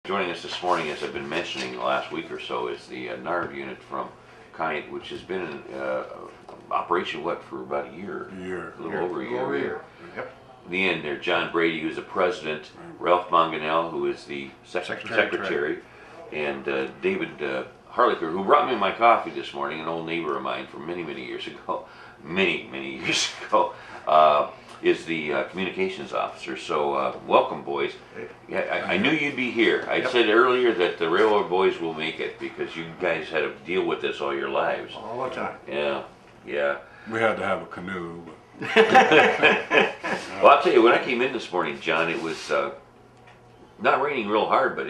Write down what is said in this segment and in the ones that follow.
Joining us this morning, as I've been mentioning the last week or so, is the NARV unit from Kite, which has been in operation, for about a year? A little over a year. Yep. In the end there, John Brady, who's the president, Ralph Manganell, who is the secretary, and David Harlicker, who brought me my coffee this morning, an old neighbor of mine from many years ago, many years ago, is the communications officer. So welcome, boys. Yeah, I knew you'd be here. I said earlier that the railroad boys will make it because you guys had to deal with this all your lives. All the time. Yeah. We had to have a canoe. Well, I'll tell you, when I came in this morning, John, it was not raining real hard, but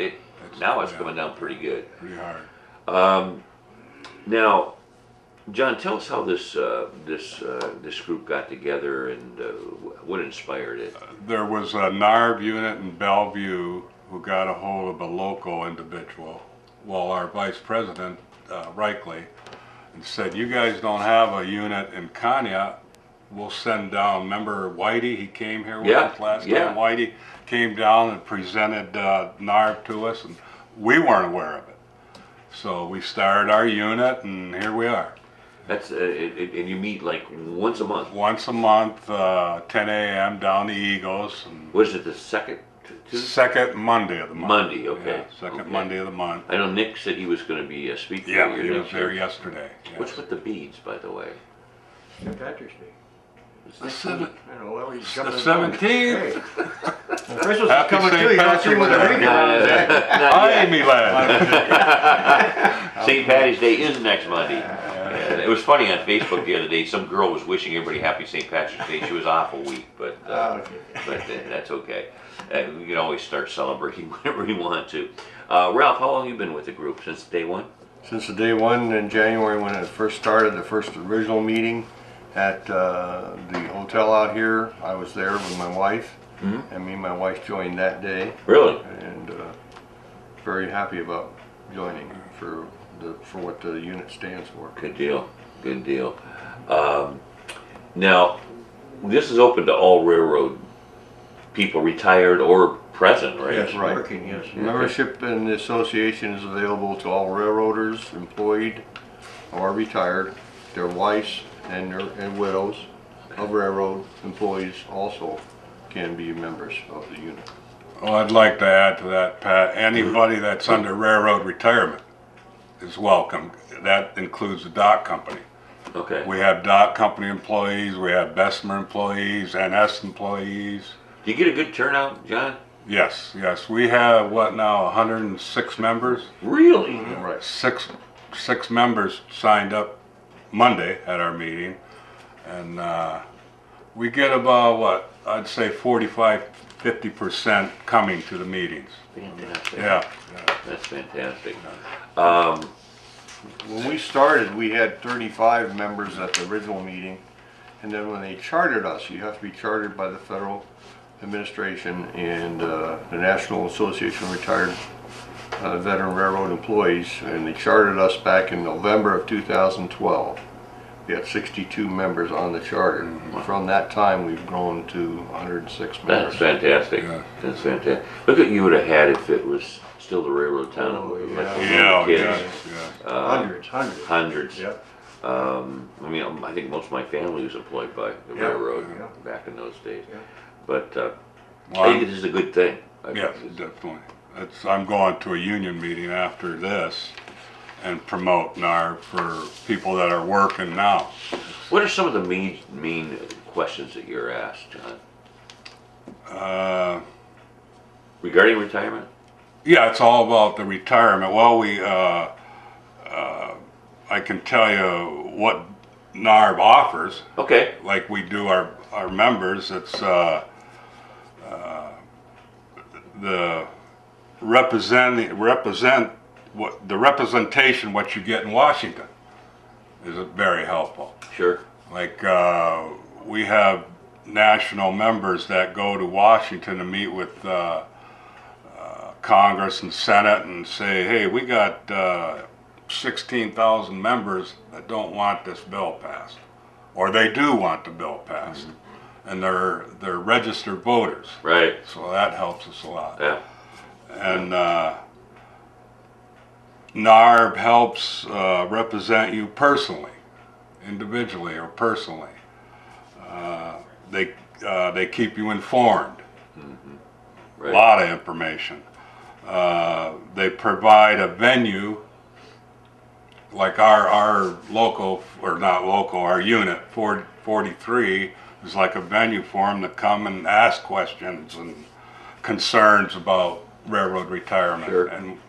now it's coming down pretty good. Pretty hard. Now, John, tell us how this group got together and what inspired it. There was a NARV unit in Bellevue who got a hold of a local individual, while our vice president, Reichley, and said, "You guys don't have a unit in Kanya, we'll send down." Remember Whitey? He came here with us last time. Whitey came down and presented NARV to us, and we weren't aware of it. So we started our unit, and here we are. That's and you meet like once a month. Once a month, 10 a.m. down the Eagles. And what is it? The second Tuesday? Second Monday of the month. Monday, okay. Yeah, second Monday of the month. I know Nick said he was going to be a speaker. Yeah, he was there yesterday. Yes. What's with the beads, by the way? St. Patrick's Day. The 17th. Hey. Christmas is Happy coming St. too. You don't see what the ring is. Hi, me lad. St. Patty's Day is next Monday. It was funny on Facebook the other day. Some girl was wishing everybody happy St. Patrick's Day. She was off a week, but that's okay. We can always start celebrating whenever we want to. Ralph, how long have you been with the group? Since day one? Since the day one in January when it first started, the first original meeting at the hotel out here, I was there with my wife, and me and my wife joined that day. Really? And very happy about joining for what the unit stands for. Good deal. Good deal. Now, this is open to all railroad people, retired or present, right? Yes, right. Working, yes. Membership in the association is available to all railroaders, employed or retired, their wives and widows of railroad employees also can be members of the unit. Well, I'd like to add to that, Pat. Anybody that's under railroad retirement is welcome. That includes the dock company. Okay. We have dock company employees, we have Bessemer employees, NS employees. Do you get a good turnout, John? Yes. We have, what now, 106 members? Really? Right. Six members signed up Monday at our meeting, and we get about, what, I'd say 45–50% coming to the meetings. Fantastic. Yeah. That's fantastic. When we started, we had 35 members at the original meeting, and then when they chartered us, you have to be chartered by the Federal Administration and the National Association of Retired Veteran Railroad Employees, and they chartered us back in November of 2012. We had 62 members on the charter. From that time, we've grown to 106 members. That's fantastic. Yeah. That's fantastic. Look what you would have had if it was still the railroad town. Oh, Hundreds. Yep. I mean, I think most of my family was employed by the railroad back in those days. Yeah. But Well, I think this is a good thing. yes, definitely. I'm going to a union meeting after this and promote NARV for people that are working now. What are some of the mean questions that you're asked, John? Regarding retirement? Yeah, it's all about the retirement. Well, I can tell you what NARV offers. Okay. Like we do our members. It's the representation what you get in Washington is very helpful. Sure. Like we have national members that go to Washington to meet with Congress and Senate and say, hey, we got 16,000 members that don't want this bill passed, or they do want the bill passed, and they're registered voters. Right. So that helps us a lot. Yeah. And NARB helps represent you personally, individually or personally. They keep you informed. Right. A lot of information. They provide a venue, like our local, or not local, our unit 43 is like a venue for them to come and ask questions and concerns about railroad retirement. Sure. And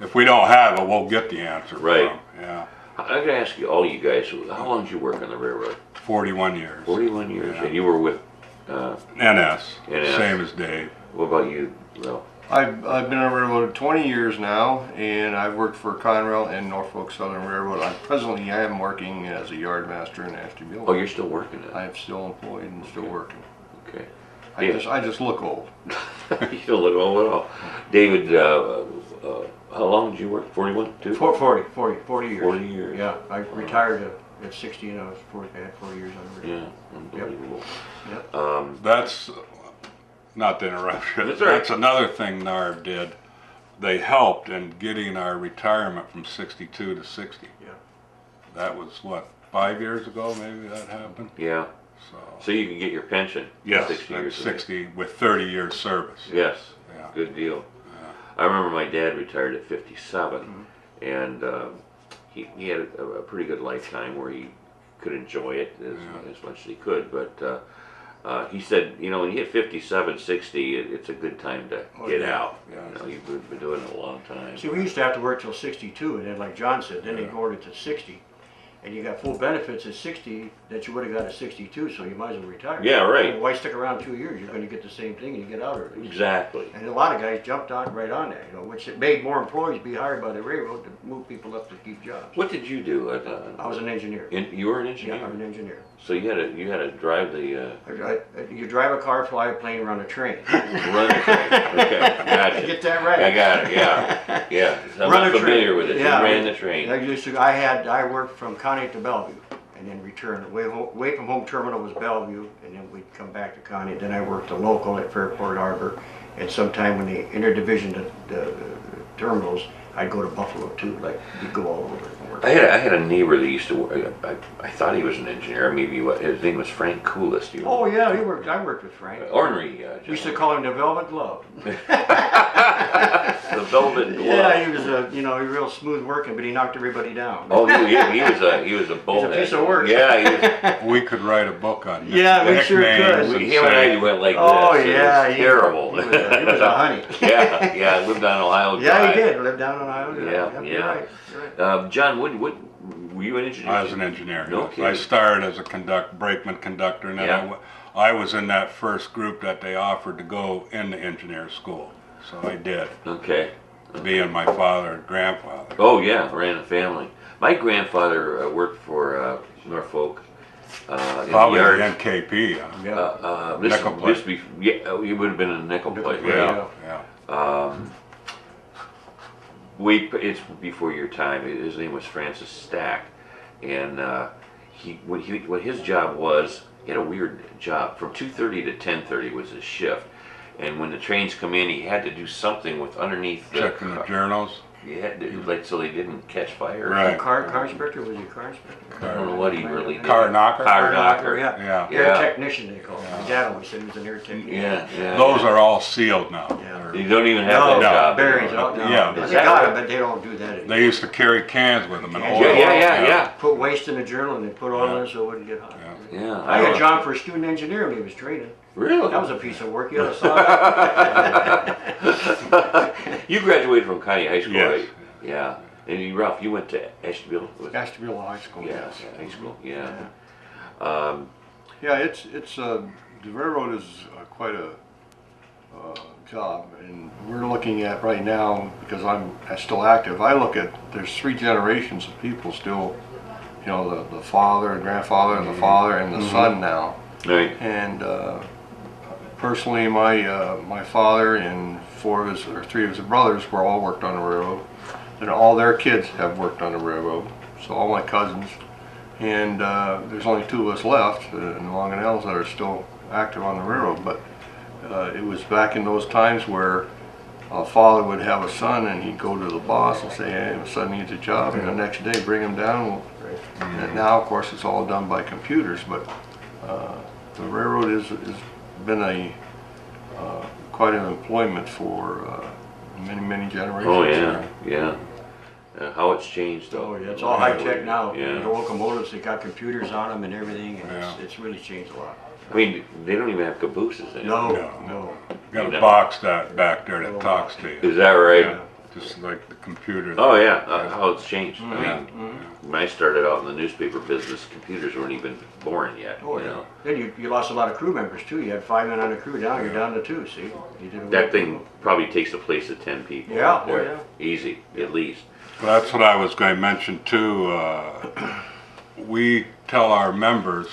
if we don't have it, we'll get the answer Right. from them. Yeah. I'm gonna ask you, all you guys, how long did you work on the railroad? 41 years. 41 years, Yeah. and you were with, NS, NS. same as Dave. what about you, Ralph? I've been on railroad 20 years now, and I've worked for Conrail and Norfolk Southern Railroad. Presently I am working as a yard master in Ashtabula. Oh, you're still working at I it? am still employed and still working. Okay. I just look old. You don't look old at all. David, how long did you work? 41 too? 40 years. 40 years. Yeah, I retired at 60 and I was 40, I had 40 years on the Yeah, unbelievable. Yep. That's, not to interrupt you, That's all right. that's another thing NARB did. They helped in getting our retirement from 62 to 60. Yeah. That was what, 5 years ago maybe that happened? Yeah, So, so you can get your pension. yes, 60 that's years. of age. 60 with 30 years service. Yes, Yeah. good deal. I remember my dad retired at 57, and he had a pretty good lifetime where he could enjoy it as much as he could, but he said, you know, when you hit 57, 60, it's a good time to get yeah. out. Yeah. You know, you've been doing it a long time. See, we used to have to work till 62, and then like John said, then they lowered it to 60. And you got full benefits at 60 that you would have got at 62, so you might as well retire. Yeah, right. Well, why stick around 2 years? You're going to get the same thing and you get out early. Exactly. And a lot of guys jumped on right on that, you know, which it made more employees be hired by the railroad to move people up to keep jobs. What did you do? I was an engineer. You were an engineer? Yeah, I'm an engineer. So you had to drive the You drive a car, fly a plane, run a train. run the train. Okay, gotcha. Get that right. I got it. Yeah, yeah. I'm Run not a familiar train. with it. Yeah, you ran the train. I worked from Connie to Bellevue and then returned. Away from home terminal was Bellevue, and then we'd come back to Connie. Then I worked a local at Fairport Harbor, and sometime when they interdivision the terminals, I'd go to Buffalo too. Like we'd go all over and work. I had a neighbor that used to work. I thought he was an engineer. Maybe his name was Frank Coolis. Do you Oh yeah, I worked with Frank. Ornery. We used to call him the Velvet Glove. The Velvet Glove. Yeah, he was he was real smooth working, but he knocked everybody down. Oh, he was a bullhead. piece of work. Yeah, We could write a book on Yeah, we sure nicknames could. and him and say- I went like Oh this. yeah, It was terrible. He was a honey. yeah, I lived on Ohio Yeah, Drive. he did. Lived down on Ohio. Yeah, Yep, yeah. You're right. You're right. John, what were you an engineer? I was an engineer. No yes. I kidding. started as a brakeman conductor, and then Yeah. I was in that first group that they offered to go into engineer school. So I did, Okay. being my father and grandfather. Oh yeah, ran a family. My grandfather worked for Norfolk. In Probably the the yard. NKP. Huh? Yeah. Nickel plate. He would have been a nickel plate. Yeah, Right? yeah. It's before your time. His name was Francis Stack, and what his job was, he had a weird job. From 2:30 to 10:30 was his shift, and when the trains come in, he had to do something with underneath the Checking the journals. He had to, like, so they didn't catch fire. Right. Car inspector? Was he a car inspector? I don't know what he really did. Car knocker. Car knocker. Yeah. Yeah. Air Yeah. technician, they call him. My dad always said he was an air technician. Yeah. Those are all sealed now. Yeah. You don't even have No, that job. bearings. anymore. No, Yeah. They Is that got right? it, but they don't do that anymore. They used to carry cans with them and Yeah, oil. Yeah. Put waste in the journal and they put oil Yeah. in it so it wouldn't get hot. Yeah. Yeah. I don't had John for a student engineer when he was training. Really? That was a piece of work. You had to saw it. You graduated from Connie High School, Yes. right? Yeah. And you, Ralph, you went to Ashtabula? Ashtabula High School. Yeah, Yes. high school. Yeah. Yeah, it's the railroad is quite a job, and we're looking at right now, because I'm still active. I look at there's 3 generations of people still, you know, the father and grandfather and the father and the son now. Right. And personally, my father and 3 of his brothers were all worked on the railroad, and all their kids have worked on the railroad. So all my cousins, and there's only 2 of us left in the Longanells that are still active on the railroad. But it was back in those times where a father would have a son and he'd go to the boss and say, hey, my son needs a job, and the next day bring him down. And now, of course, it's all done by computers, but the railroad has been a quite an employment for many generations. Oh yeah, yeah. How it's changed though. Oh, yeah, it's all high tech now. Yeah. The locomotives, they got computers on them and everything, and Yeah. it's really changed a lot. I mean, they don't even have cabooses anymore. No. Got a box that back there that talks to you. Is that right? Yeah, just like the computer. Oh yeah, how it's changed. I Yeah. mean, when I started out in the newspaper business, computers weren't even born yet. Oh, you yeah. know? Then you lost a lot of crew members too. You had 5 men on the crew, now you're down to 2, see? You did away That with thing them. probably takes the place of 10 people. Yeah, oh, There. Easy, at least. Well, that's what I was going to mention too. We tell our members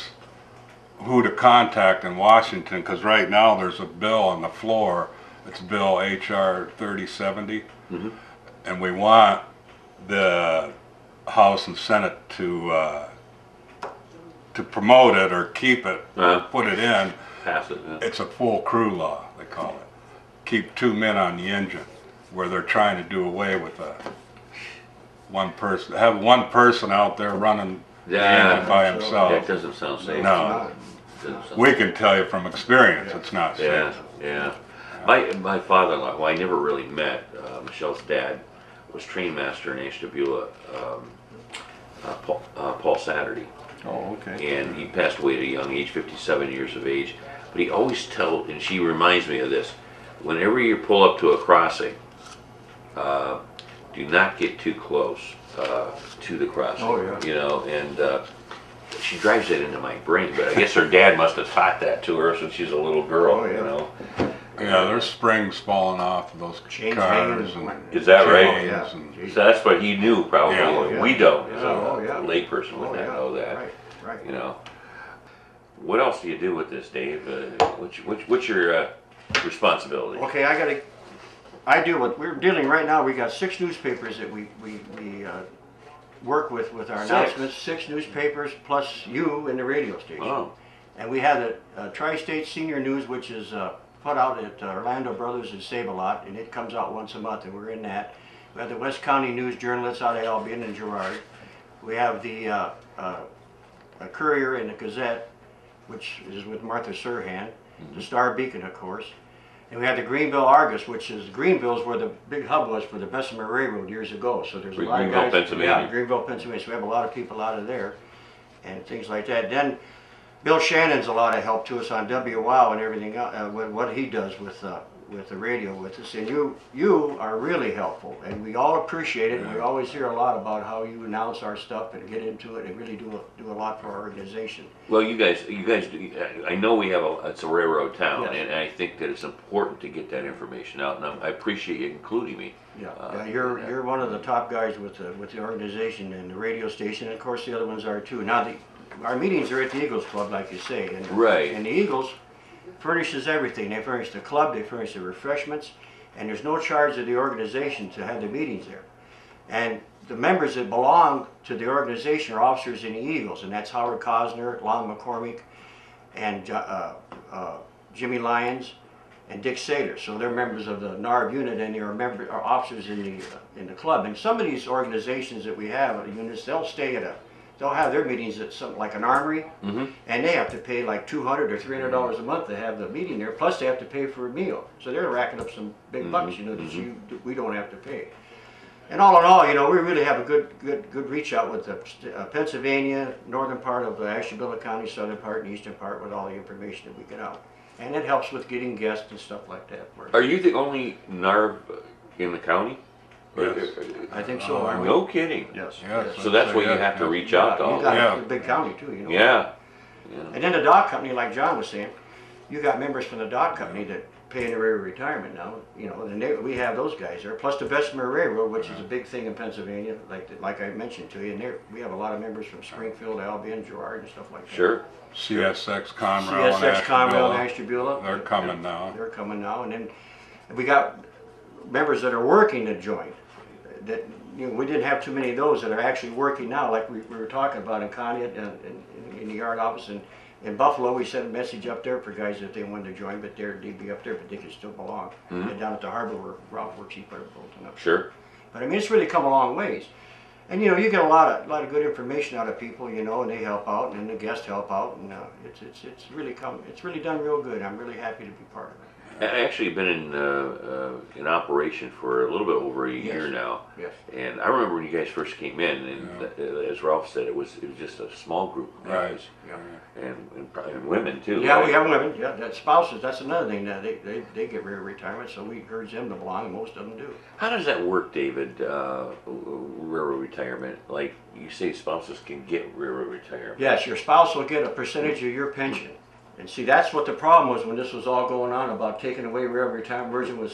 who to contact in Washington, because right now there's a bill on the floor. It's Bill HR 3070, and we want the House and Senate to promote it or keep it, put it in. Pass it. Yeah. It's a full crew law, they call it. Keep 2 men on the engine, where they're trying to do away with one person. Have one person out there running the engine by That himself. doesn't sound safe. No. Doesn't sound We can tell you from experience, it's not Yeah, safe. yeah. My father-in-law, who I never really met, Michelle's dad, was train master in Ashtabula, Paul Saturday. Oh, okay. And he passed away at a young age, 57 years of age. But he always and she reminds me of this, whenever you pull up to a crossing, do not get too close to the crossing. Oh, yeah. You know, and she drives that into my brain, but I guess her dad must have taught that to her since she was a little girl, Oh, yeah. you know. Yeah, there's springs falling off of those Chains cars. hanging. Is that right? chains Yeah. and- So that's what he knew, probably. Yeah, oh, yeah. We don't, as Oh, a yeah. layperson would Oh, not yeah. know that. Right. You know. What else do you do with this, Dave? What's your responsibility? Okay, we're dealing right now, we got 6 newspapers that we work with our 6? announcements. 6 newspapers plus you and the radio station. Oh, And we have the Tri-State Senior News, which is put out at Orlando Brothers in Save-A-Lot, and it comes out once a month, and we're in that. We have the West County News Journal, that's out of Albion and Girard. We have the Courier and the Gazette, which is with Martha Serhan. The Star Beacon, of course. And we have the Greenville Argus, which is Greenville's where the big hub was for the Bessemer Railroad years ago. So there's a lot of Greenville, guys. Pennsylvania. Yeah, Greenville, Pennsylvania. So we have a lot of people out of there and things like that. Then Bill Shannon's a lot of help to us on WOW and everything, what he does with the radio with us. And you are really helpful, and we all appreciate it. And we always hear a lot about how you announce our stuff and get into it and really do a lot for our organization. well, you guys do. I know we have it's a railroad town, Yes. and I think that it's important to get that information out. And I appreciate you including me. Yeah, you're one of the top guys with the organization and the radio station, and of course the other ones are too. Now our meetings are at the Eagles Club, like you say, and Right. And the Eagles furnishes everything. They furnish the club, they furnish the refreshments, and there's no charge to the organization to have the meetings there. And the members that belong to the organization are officers in the Eagles, and that's Howard Cosner, Lon McCormick, and Jimmy Lyons, and Dick Saylor. So they're members of the NARB unit, and they're officers in the club. And some of these organizations that we have, units, they'll have their meetings at something like an armory, and they have to pay like $200 or $300 a month to have the meeting there. Plus, they have to pay for a meal, so they're racking up some big bucks, that we don't have to pay. And all in all, we really have a good reach out with the Pennsylvania, northern part of Ashtabula County, southern part, and eastern part, with all the information that we get out, and it helps with getting guests and stuff like that. Are you the only NARB in the county? Yes. I think so. Aren't we? No kidding. Yes. Yes, So that's I'd why say you yes, have to yes. reach out to You all. got Yeah. a big county too, Yeah. And then the dock company, like John was saying, you got members from the dock company that pay in their retirement now, and we have those guys there. Plus the Bessemer Railroad, which is a big thing in Pennsylvania, like I mentioned to you, and we have a lot of members from Springfield, Albion, Girard, and stuff like that. Sure. CSX Conrail and CSX Conrail and Ashtabula. Ashtabula. They're coming now. They're coming now, and then we got members that are working that join. That we didn't have too many of those that are actually working now, like we were talking about in Connie in the yard office, and In Buffalo, we sent a message up there for guys if they wanted to join, but they'd be up there, but they could still belong. And down at the harbor where Ralph works, he put a bulletin up. Sure. But I mean, it's really come a long ways. And you know, you get a lot of good information out of people, you know, and they help out, and the guests help out, and it's really done real good. I'm really happy to be part of it. I actually been in operation for a little bit over a year now. Yes. And I remember when you guys first came in, and as Ralph said, it was just a small group of guys, Yeah. and women too. Yeah, right? we have women. Yeah, that spouses. That's another thing. They get rare retirement, so we encourage them to belong, and most of them do. How does that work, David? Railroad retirement, like you say, spouses can get railroad retirement. Yes, your spouse will get a percentage of your pension. And see, that's what the problem was when this was all going on about taking away railroad retirement version with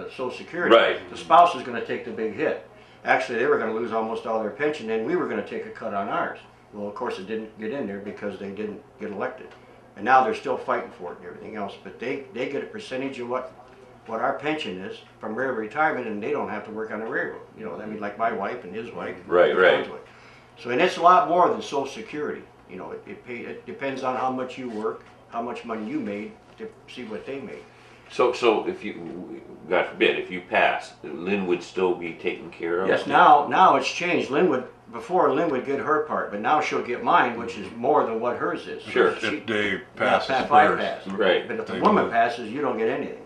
Social Security. Right. The spouse was going to take the big hit. Actually, they were going to lose almost all their pension, and we were going to take a cut on ours. Well, of course, it didn't get in there because they didn't get elected. And now they're still fighting for it and everything else. But they get a percentage of what our pension is from railroad retirement, and they don't have to work on the railroad. You know, I mean, like my wife and his wife. Right, and right. John's wife. So, and it's a lot more than Social Security. You know, it depends on how much you work, how much money you made to see what they made. So if you, God forbid, if you pass, Lynn would still be taken care of? Yes, now it's changed. Before Lynn would get her part, but now she'll get mine, which is more than what hers is. Sure. If Dave passes if I first. pass. Right. But if the They woman move. passes, you don't get anything.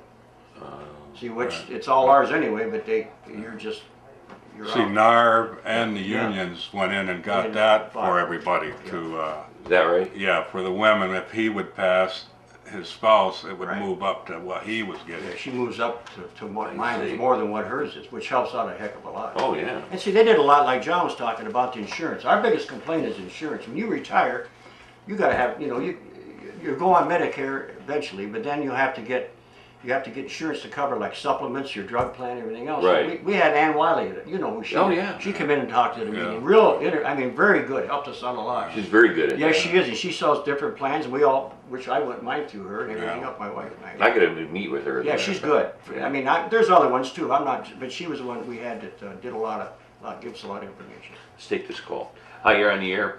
See, which, right. it's all ours anyway, but you're See, out. NARB and the Yeah. unions went in and got And that fought. for everybody to, Is that right? yeah, for the women, if he would pass his spouse, it would Right. move up to what he was Yeah, getting. she moves up to what I mine see. is, more than what hers is, which helps out a heck of a lot. Oh, yeah. And see, they did a lot like John was talking about the insurance. Our biggest complaint is insurance. When you retire, you gotta have, you know, you go on Medicare eventually, but then you have to get insurance to cover like supplements, your drug plan, everything else. Right. We had Ann Wiley, you know who she Oh, is. yeah. She came in and talked to the Yeah. meeting. I mean, very good, helped us out a lot. She's very good at Yeah, that. she is, and she sells different plans, and which I went mine through her and everything Yeah. else, my wife and I. I gotta meet with her. Yeah, she's good. I mean, there's other ones too. I'm not, but she was the one we had that did gives us a lot of information. Let's take this call. Hi, you're on the air.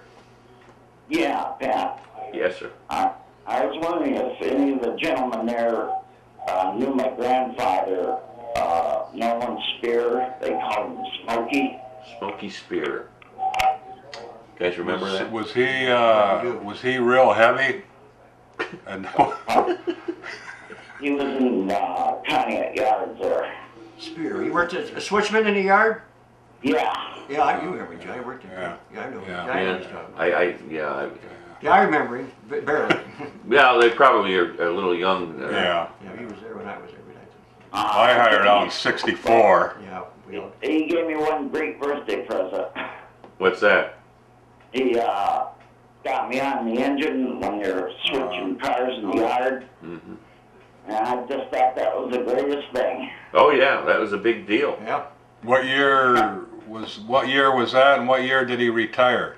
Yeah, Pat. Yes, sir. I was wondering if any of the gentlemen there knew my grandfather, Nolan Spear. They called him Smokey. Smoky Spear. Guys remember that? Was he real heavy? And He was in Conneaut Yards there. Spear. He worked as a switchman in the yard? Yeah. Yeah, you remember Johnny worked in Yeah. I know. Yeah. Yeah, I know what he's talking about. Yeah, I remember him, but barely. Yeah, they probably are a little young. yeah, Yeah, he was there when I was there. I hired out in '64. Yeah, we all, He gave me one great birthday present. What's that? He got me on the engine when they're switching cars in the yard. Mm-hmm. And I just thought that was the greatest thing. Oh, yeah, that was a big deal. yeah. What year was that, and what year did he retire?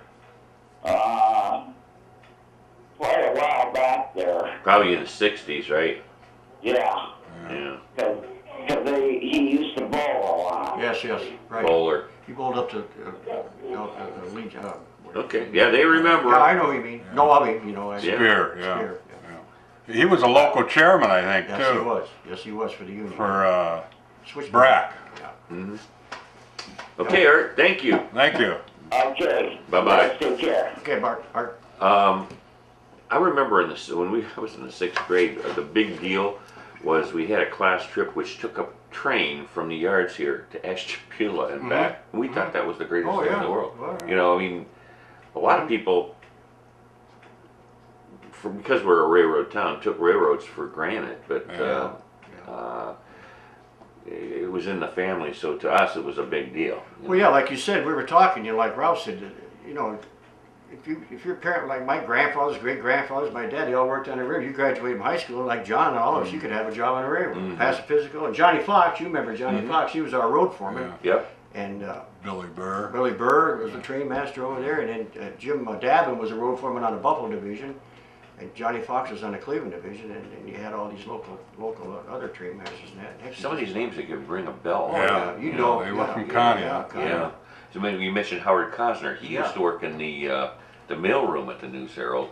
Quite a while back there. Probably in the 60s, right? Yeah. Yeah. Because he used to bowl a lot. Yes, right. Bowler. He bowled up to Legion. Okay, yeah, they remember. Yeah, I know what you mean. No, I mean, Yeah. Spear, yeah. Spear, He was a local chairman, I think, Yes, he too, was. Yes, he was for the union. for Switchman. BRAC. Yeah. Mhm. Okay, Art, thank you. Thank you. Okay. Bye-bye. Guys, take care. Okay, Bart. I remember when I was in the 6th grade, the big deal was we had a class trip which took a train from the yards here to Ashtabula and back. And we thought that was the greatest Oh, thing in yeah. the world. Wow. You know, I mean, a lot of people, because we're a railroad town, took railroads for granted, but Yeah. it was in the family, so to us it was a big deal. Well, yeah, like you said, we were talking, you know, like Ralph said, you know, if your parent, like my grandfathers, great grandfathers, my dad, they all worked on the railroad. You graduated from high school, like John and all of us, you could have a job on the railroad, pass a physical. And Johnny Fox, you remember Johnny Fox? He was our road foreman, Yep. and Billy Burr. Billy Burr was the train master over there, and then Jim Davin was a road foreman on the Buffalo division, and Johnny Fox was on the Cleveland division, and you had all these local other train masters and that. Some of these names that could ring a bell. Oh, Yeah, you yeah, know, they were yeah, from yeah, Conneaut. yeah, Yeah. So maybe you mentioned Howard Cosner. He Yeah. used to work in the mail room at the News Herald,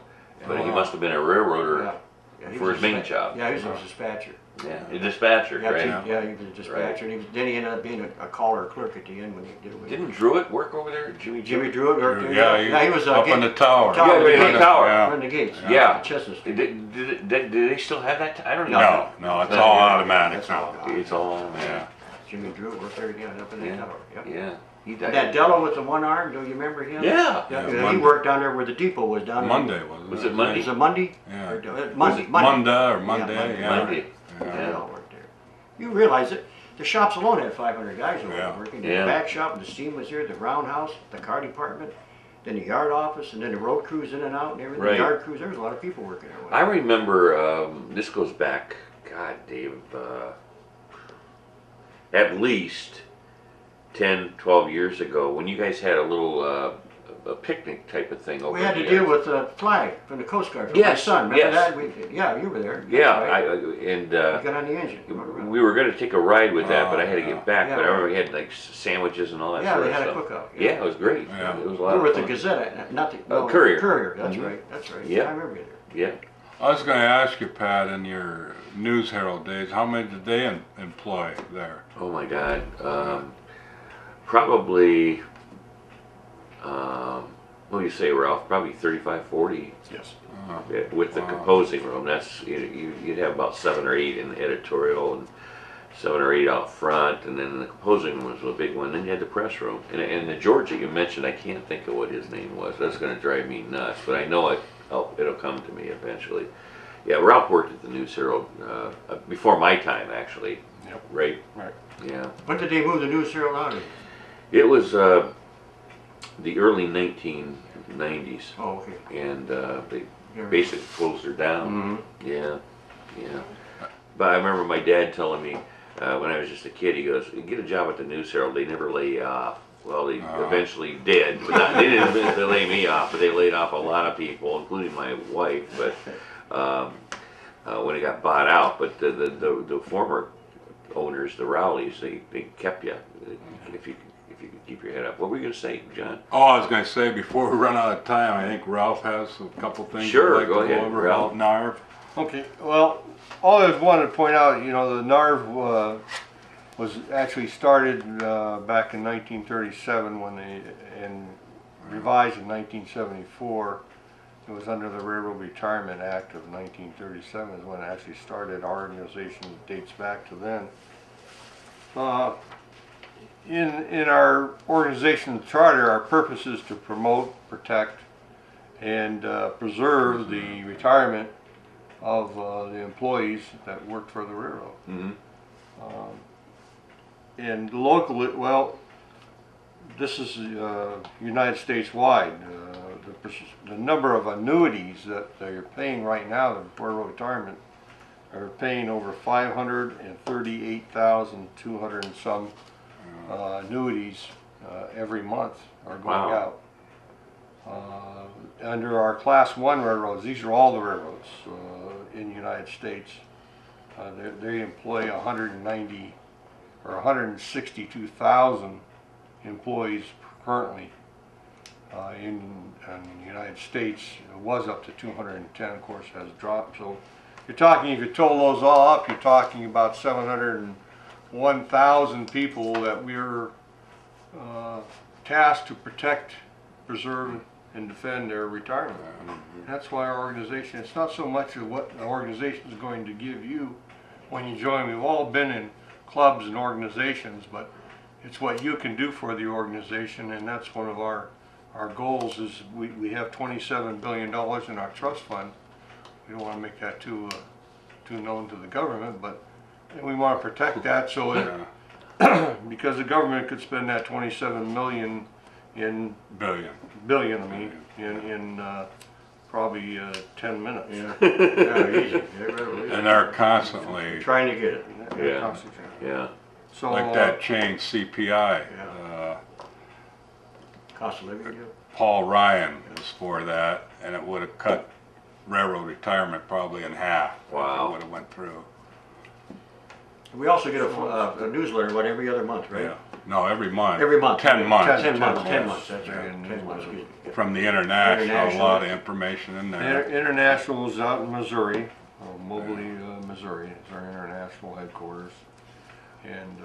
but he must have been a railroader Yeah, he for was his main dispa- job. Yeah, he was a dispatcher. Yeah, a dispatcher, Yeah, right? yeah, he was a dispatcher. And then he ended up being a caller clerk at the end when he did it. Didn't Druitt work over there? Jimmy Druitt worked there? Yeah, he was up in the tower. Yeah, right in the tower. Yeah. Running the gates. Yeah. Chestnut Street. Did they still have that? I don't know. No, it's all automatic That's all now. gone. It's all, Yeah. man. Jimmy Druitt worked there again, up in the Yeah, tower. Yep. yeah. He And died. that Dello with the one arm, do you remember him? Yeah. Yeah, Yeah, he Monday. worked down there where the depot was down there. Monday, wasn't it? Was it Monday? Was it Monday? Yeah. Or, Monday. Monday or Monday, Monday. yeah. Monday. Yeah, Yeah. they all worked there. You realize it, the shops alone had 500 guys over Yeah. there working. Yeah. The back shop, the steam was here, the roundhouse, the car department, then the yard office, and then the road crews in and out and everything. Right. The yard crews, there was a lot of people working there. I remember, this goes back, God, Dave, at least 10, 12 years ago, when you guys had a little, a picnic type of thing over We had to there. deal with the flag from the Coast Guard, from Yes, my son. Remember yes. that? Yeah, you were there. That's Yeah, right. and, You got on the engine. You went around. we were gonna take a ride with that, but I had to Yeah. get back, Yeah. but I remember we had like sandwiches and all that Yeah, sort they of had a stuff. cookout. Yeah, it was great. Yeah. It was a We lot were of with the fun. Gazette, not the Courier. Courier, that's Mhm. right, that's right. Yeah. I remember you there. Yeah. I was going to ask you, Pat, in your News Herald days, how many did they employ there? Oh my God. Probably, what do you say, Ralph? Probably 35, 40. Yes. Yeah, with the Wow. composing room. That's you'd have about 7 or 8 in the editorial and 7 or 8 out front, and then the composing room was a big one. Then you had the press room, and the George that you mentioned, I can't think of what his name was. That's going to drive me nuts, but I know it'll come to me eventually. Yeah, Ralph worked at the News Herald before my time, actually. Yep. Right. Right. Yeah. When did they move the News Herald out of? It was the early 1990s, Oh, okay. and they Yeah. basically closed her down. Mm-hmm. Yeah, yeah. But I remember my dad telling me when I was just a kid, he goes, "You get a job at the News Herald, they never lay you off." Well, they eventually did, but they didn't eventually lay me off, but they laid off a lot of people, including my wife. But when it got bought out, but the former owners, the Rowleys, they kept you if you could keep your head up. What were you going to say, John? Oh, I was going to say, before we run out of time, I think Ralph has a couple things Sure, he'd like go to ahead, go over Ralph. about NARV. Okay, well, all I wanted to point out, you know, the NARV was actually started back in 1937 and revised in 1974. It was under the Railroad Retirement Act of 1937 is when it actually started. Our organization dates back to then. In our organizational charter, our purpose is to promote, protect, and preserve the retirement of the employees that worked for the railroad. Mm-hmm. And locally, well, this is United States wide. The number of annuities that they're paying right now, the railroad retirement, are paying over 538,200 and some annuities every month are going Wow. out. Under our Class 1 railroads, these are all the railroads in the United States. They employ 190 or 162,000 employees currently in the United States. It was up to 210, of course, has dropped. So you're talking, if you total those all up, you're talking about 701,000 people that we're tasked to protect, preserve, and defend their retirement. That's why our organization, it's not so much of what the organization is going to give you when you join. We've all been in clubs and organizations, but it's what you can do for the organization, and that's one of our goals is we have $27 billion in our trust fund. We don't want to make that too known to the government, but we want to protect that so that because the government could spend that 27 million in billion, I mean, in probably 10 minutes. Yeah, easy. And they're constantly, Trying to get it. Yeah. Yeah. So like that change CPI. Cost of living deal. Paul Ryan was for that, and it would have cut railroad retirement probably in half. Wow. If it would have went through. We also get a newsletter, every other month, right? Yeah. No, every month. Every month. 10 months. 10 months, Yes. 10 months, that's right, And 10 months, excuse me. From the international, a International. lot of information in there. International is out in Missouri, Mobley, Missouri. It's our international headquarters. And,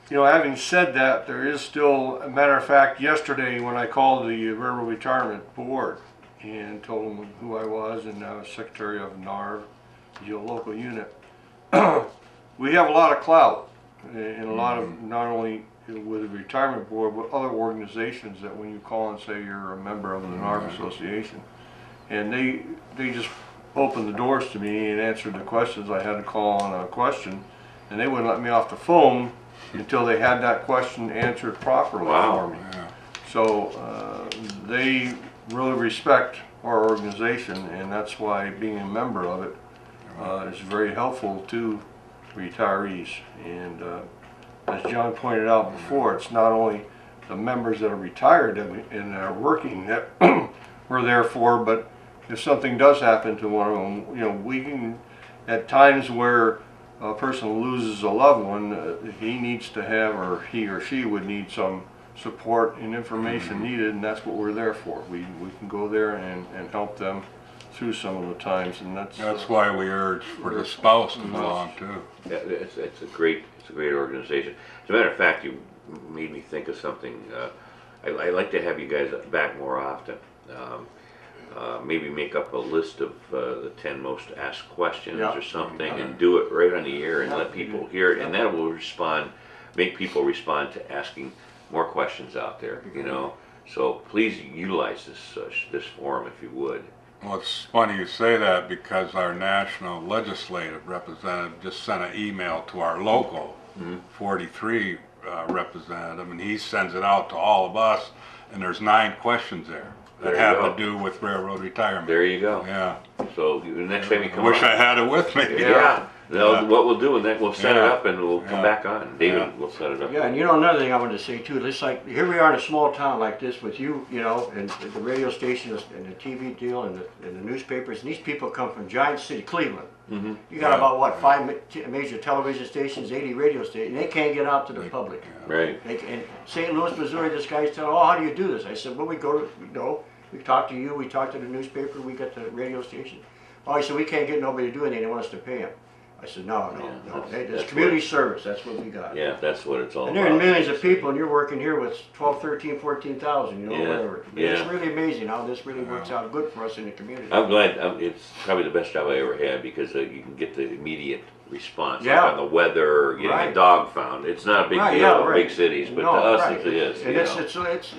having said that, there is still, a matter of fact, yesterday when I called the Railroad Retirement Board and told them who I was, and I was secretary of NARV, the local unit, we have a lot of clout and a lot of, not only with the retirement board, but other organizations that when you call and say you're a member of the NARV Association, and they just opened the doors to me and answered the questions. I had to call on a question, and they wouldn't let me off the phone until they had that question answered properly for me. Yeah. So they really respect our organization, and that's why being a member of it is very helpful to retirees. And as John pointed out before, it's not only the members that are retired and are working that we're there for, but if something does happen to one of them, we can, at times where a person loses a loved one, he needs to have, or he or she would need some support and information needed, and that's what we're there for. We can go there and help them through some of the times, and That's why we urge for the spouse to belong too. Yeah, it's a great organization. As a matter of fact, you made me think of something. I'd like to have you guys back more often. Maybe make up a list of the 10 most asked questions or something, and do it right on the air and let people hear it, and that will make people respond to asking more questions out there. So please utilize this forum if you would. Well, it's funny you say that because our national legislative representative just sent an email to our local 43 representative, and he sends it out to all of us, and there's 9 questions there that have to do with railroad retirement. There you go. Yeah. So the next time you come Wish on, I had it with me. Yeah. What we'll do, and then we'll set it Yeah. up, and we'll come back on. David will set it up. Yeah, and another thing I wanted to say too, it's like, here we are in a small town like this with you, and the radio station and the TV deal and the newspapers, and these people come from giant city, Cleveland. You got about, what, 5 major television stations, 80 radio stations, and they can't get out to the public. Right. In St. Louis, Missouri, this guy's telling, oh, how do you do this? I said, well, we talk to you, we talk to the newspaper, we get the radio station. Oh, he said, we can't get nobody to do anything, they want us to pay them. I said, no. It's community service, that's what we got. Yeah, that's what it's all And about. there are millions of people, and you're working here with 12, 13, 14,000, Yeah, whatever. yeah. It's really amazing how this really works out good for us in the community. I'm glad. It's probably the best job I ever had because you can get the immediate response Yeah. like on the weather, getting a Right. dog found. It's not a big Right, deal yeah, in right. big cities, but No, to us right. it is. And it's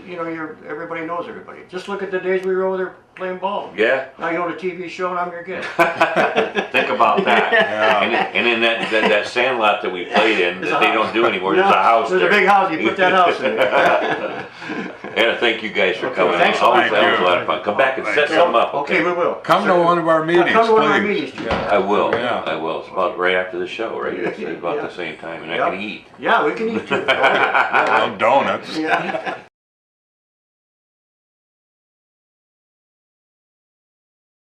everybody knows everybody. Just look at the days we were over there playing ball. Yeah. Now you own a TV show and I'm your guest. Think about that. Yeah. And in that sand lot that we played in that they don't do anymore, there's a house There's there. a big house, you put that house in there. And thank you guys for coming. thanks a on. lot. Always, that was a lot of fun. Come back and set something up. Okay, we will. Come to one of our meetings, Come to one of our please. meetings, too. I will. Yeah. I will. It's about right after the show, right? It's about Yeah. the same time, and I Yeah. can eat. Yeah, we can eat too. Well, donuts. Yeah.